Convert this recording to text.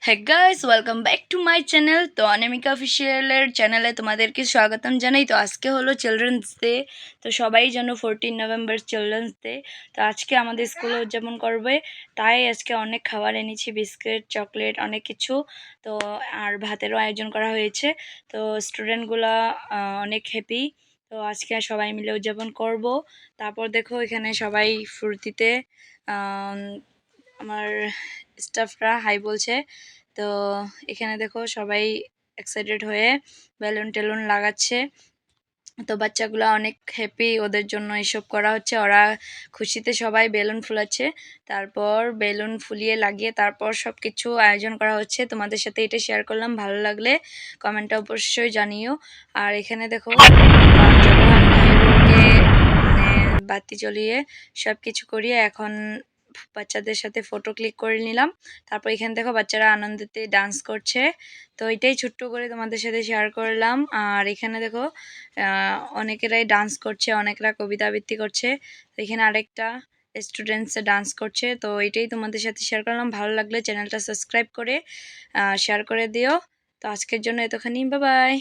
হ্যাঁ guys, welcome back to my channel. তো অনামিকা অফিসিয়ালের চ্যানেলে তোমাদেরকে স্বাগতম জানাই। তো আজকে হলো চিলড্রেন্স ডে। তো সবাই যেন 14 নভেম্বর চিলড্রেন্স ডে। তো আজকে আমাদের স্কুলে উদযাপন করবে, তাই আজকে অনেক খাবার এনেছি, বিস্কিট, চকলেট, অনেক কিছু। তো আর ভাতেরও আয়োজন করা হয়েছে। তো স্টুডেন্টগুলা অনেক হ্যাপি। তো আজকে সবাই মিলে উদযাপন করব। তারপর দেখো এখানে সবাই ফুর্তিতে আমার স্টাফরা হাই বলছে। তো এখানে দেখো সবাই এক্সাইটেড হয়ে বেলুন টেলুন লাগাচ্ছে। তো বাচ্চাগুলো অনেক হ্যাপি, ওদের জন্য এসব করা হচ্ছে। ওরা খুশিতে সবাই বেলুন ফুলাচ্ছে, তারপর বেলুন ফুলিয়ে লাগিয়ে তারপর সব কিছু আয়োজন করা হচ্ছে। তোমাদের সাথে এটা শেয়ার করলাম, ভালো লাগলে কমেন্টে অবশ্যই জানিও। আর এখানে দেখো জওহরলাল নেহরুকে মানে বাতি জ্বলিয়ে সব কিছু করিয়ে এখন বাচ্চাদের সাথে ফটো ক্লিক করে নিলাম। তারপর এখানে দেখো বাচ্চারা আনন্দেতে ডান্স করছে। তো এটাই ছোট্ট করে তোমাদের সাথে শেয়ার করলাম। আর এখানে দেখো অনেকেরাই ডান্স করছে, অনেকরা কবিতা আবৃত্তি করছে। তো এখানে আরেকটা স্টুডেন্টস ডান্স করছে। তো এটাই তোমাদের সাথে শেয়ার করলাম, ভালো লাগলে চ্যানেলটা সাবস্ক্রাইব করে শেয়ার করে দিও। তো আজকের জন্য এতখানি, বাই বাই।